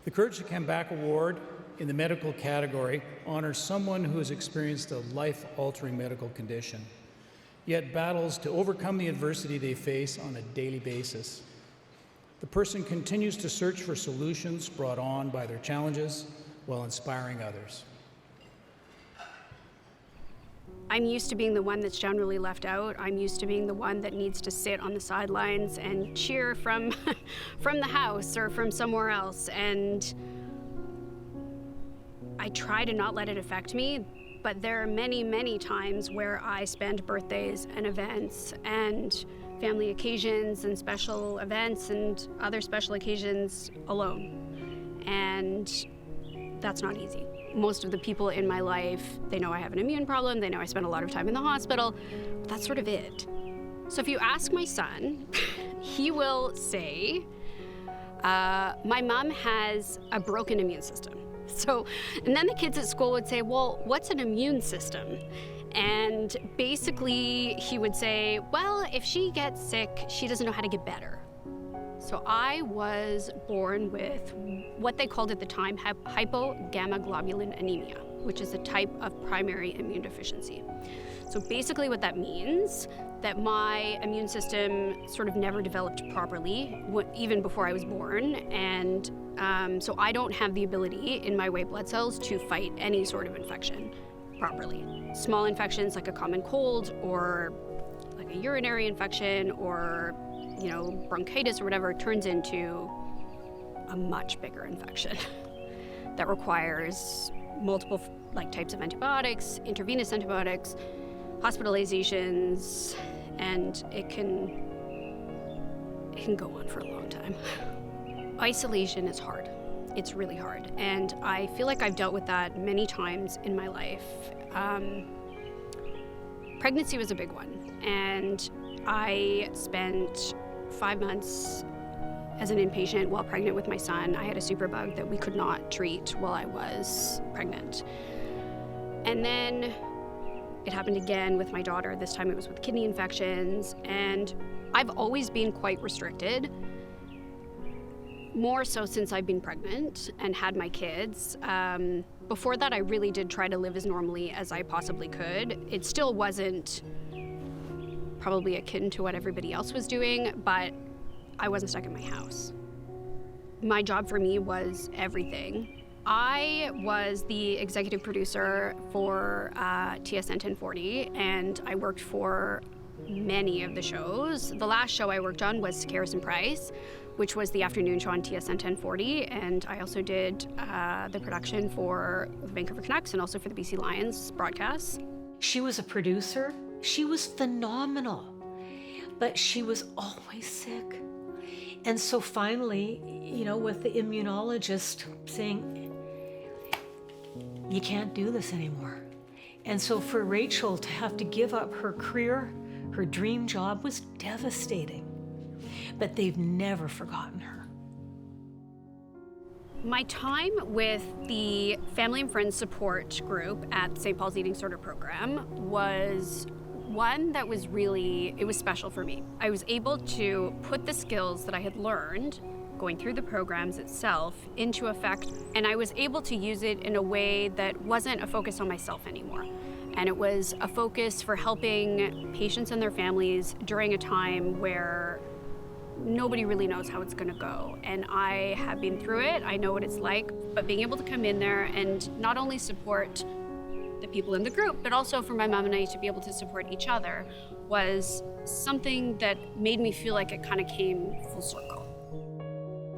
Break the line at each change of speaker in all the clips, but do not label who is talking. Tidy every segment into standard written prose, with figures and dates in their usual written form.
The Courage to Come Back Award in the medical category honors someone who has experienced a life-altering medical condition, yet battles to overcome the adversity they face on a daily basis. The person continues to search for solutions brought on by their challenges while inspiring others.
I'm used to being the one that's generally left out. I'm used to being the one that needs to sit on the sidelines and cheer from, from the house or from somewhere else. And I try to not let it affect me, but there are many, many times where I spend birthdays and events and family occasions and special events and other special occasions alone. And that's not easy. Most of the people in my life, they know I have an immune problem, they know I spend a lot of time in the hospital, but that's sort of it. So if you ask my son, he will say, my mom has a broken immune system. So, and then the kids at school would say, well, what's an immune system? And basically he would say, well, if she gets sick, she doesn't know how to get better. So I was born with what they called at the time hypogammaglobulin anemia, which is a type of primary immune deficiency. So basically what that means, that my immune system sort of never developed properly, even before I was born, and so I don't have the ability in my white blood cells to fight any sort of infection properly. Small infections like a common cold or like a urinary infection or bronchitis or whatever turns into a much bigger infection that requires multiple types of antibiotics, intravenous antibiotics, hospitalizations, and it can go on for a long time. Isolation is hard. It's really hard. And I feel like I've dealt with that many times in my life. Pregnancy was a big one. And I spent 5 months as an inpatient while pregnant with my son. I had a superbug that we could not treat while I was pregnant. And then it happened again with my daughter. This time it was with kidney infections. And I've always been quite restricted, more so since I've been pregnant and had my kids. Before that, I really did try to live as normally as I possibly could. It still wasn't probably akin to what everybody else was doing, but I wasn't stuck in my house. My job for me was everything. I was the executive producer for TSN 1040, and I worked for many of the shows. The last show I worked on was Harrison Price, which was the afternoon show on TSN 1040, and I also did the production for the Vancouver Canucks and also for the BC Lions broadcasts.
She was a producer. She was phenomenal, but she was always sick. And so finally, with the immunologist saying, you can't do this anymore. And so for Rachel to have to give up her career, her dream job, was devastating. But they've never forgotten her.
My time with the Family and Friends Support Group at St. Paul's Eating Disorder Program was one that was it was special for me. I was able to put the skills that I had learned going through the programs itself into effect, and I was able to use it in a way that wasn't a focus on myself anymore. And it was a focus for helping patients and their families during a time where nobody really knows how it's gonna go. And I have been through it, I know what it's like, but being able to come in there and not only support the people in the group, but also for my mom and I to be able to support each other was something that made me feel like it kind of came full circle.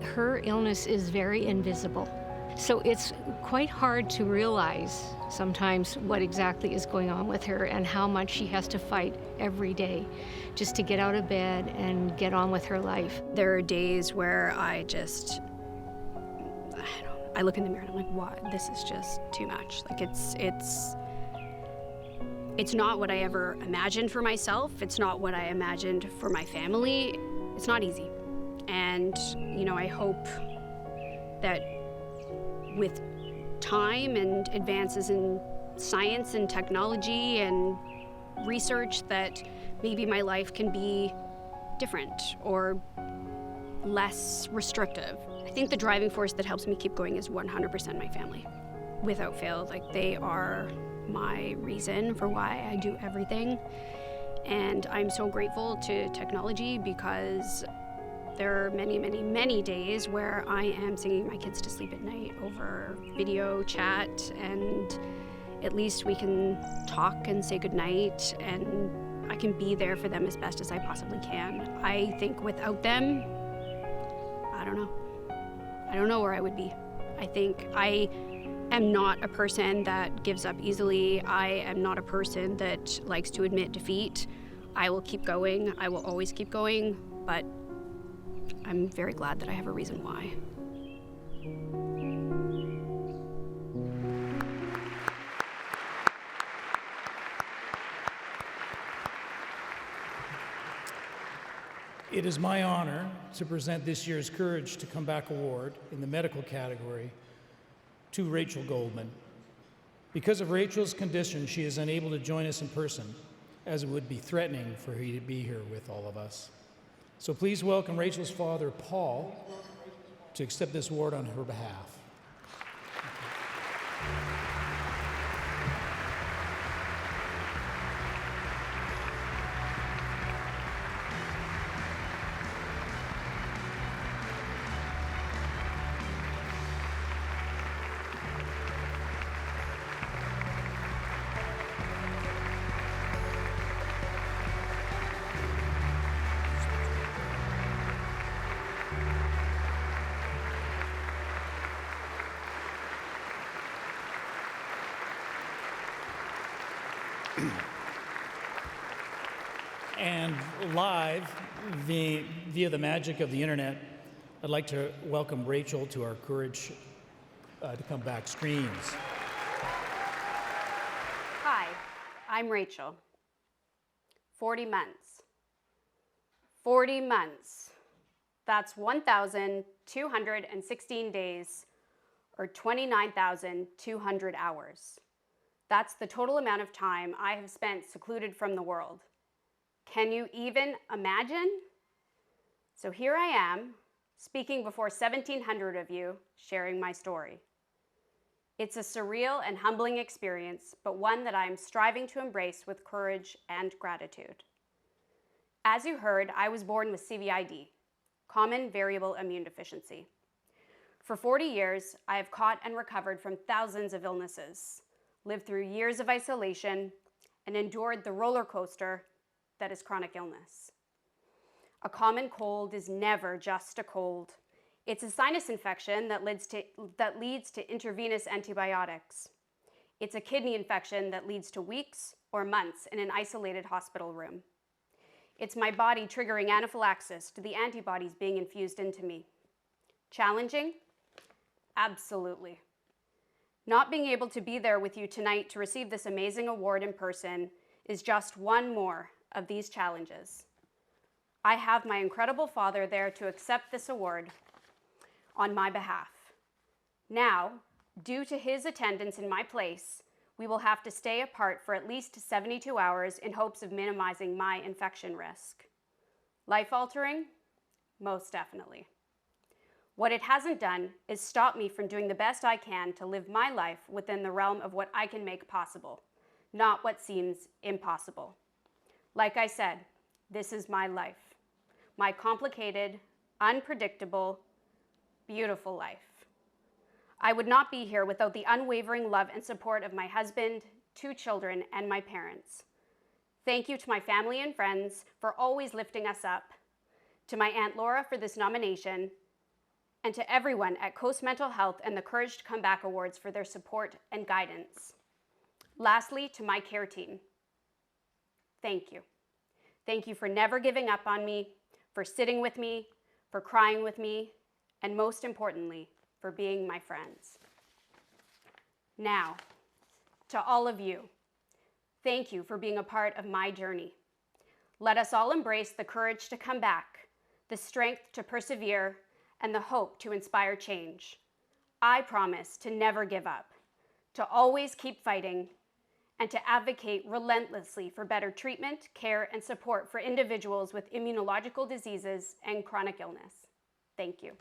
Her illness is very invisible. So it's quite hard to realize sometimes what exactly is going on with her and how much she has to fight every day just to get out of bed and get on with her life.
There are days where I look in the mirror and I'm like, what? This is just too much. Like it's not what I ever imagined for myself. It's not what I imagined for my family. It's not easy. And, I hope that with time and advances in science and technology and research that maybe my life can be different or less restrictive. I think the driving force that helps me keep going is 100% my family. Without fail, like, they are my reason for why I do everything. And I'm so grateful to technology because there are many, many, many days where I am singing my kids to sleep at night over video chat, and at least we can talk and say goodnight, and I can be there for them as best as I possibly can. I think without them, I don't know. I don't know where I would be. I think I am not a person that gives up easily. I am not a person that likes to admit defeat. I will keep going. I will always keep going, but I'm very glad that I have a reason why.
It is my honor to present this year's Courage to Come Back Award in the medical category to Rachel Goldman. Because of Rachel's condition, she is unable to join us in person, as it would be threatening for her to be here with all of us. So please welcome Rachel's father, Paul, to accept this award on her behalf. And live via the magic of the internet, I'd like to welcome Rachel to our Courage to Come Back screens.
Hi, I'm Rachel. 40 months. 40 months. That's 1,216 days, or 29,200 hours. That's the total amount of time I have spent secluded from the world. Can you even imagine? So here I am, speaking before 1,700 of you, sharing my story. It's a surreal and humbling experience, but one that I'm striving to embrace with courage and gratitude. As you heard, I was born with CVID, common variable immune deficiency. For 40 years, I have caught and recovered from thousands of illnesses, lived through years of isolation, and endured the roller coaster that is chronic illness. A common cold is never just a cold. It's a sinus infection that leads to intravenous antibiotics. It's a kidney infection that leads to weeks or months in an isolated hospital room. It's my body triggering anaphylaxis to the antibodies being infused into me. Challenging? Absolutely. Not being able to be there with you tonight to receive this amazing award in person is just one more of these challenges. I have my incredible father there to accept this award on my behalf. Now, due to his attendance in my place, we will have to stay apart for at least 72 hours in hopes of minimizing my infection risk. Life-altering? Most definitely. What it hasn't done is stop me from doing the best I can to live my life within the realm of what I can make possible, not what seems impossible. Like I said, this is my life, my complicated, unpredictable, beautiful life. I would not be here without the unwavering love and support of my husband, 2 children, and my parents. Thank you to my family and friends for always lifting us up, to my Aunt Laura for this nomination, and to everyone at Coast Mental Health and the Courage to Come Back Awards for their support and guidance. Lastly, to my care team, thank you. Thank you for never giving up on me, for sitting with me, for crying with me, and most importantly, for being my friends. Now, to all of you, thank you for being a part of my journey. Let us all embrace the courage to come back, the strength to persevere, and the hope to inspire change. I promise to never give up, to always keep fighting, and to advocate relentlessly for better treatment, care, and support for individuals with immunological diseases and chronic illness. Thank you.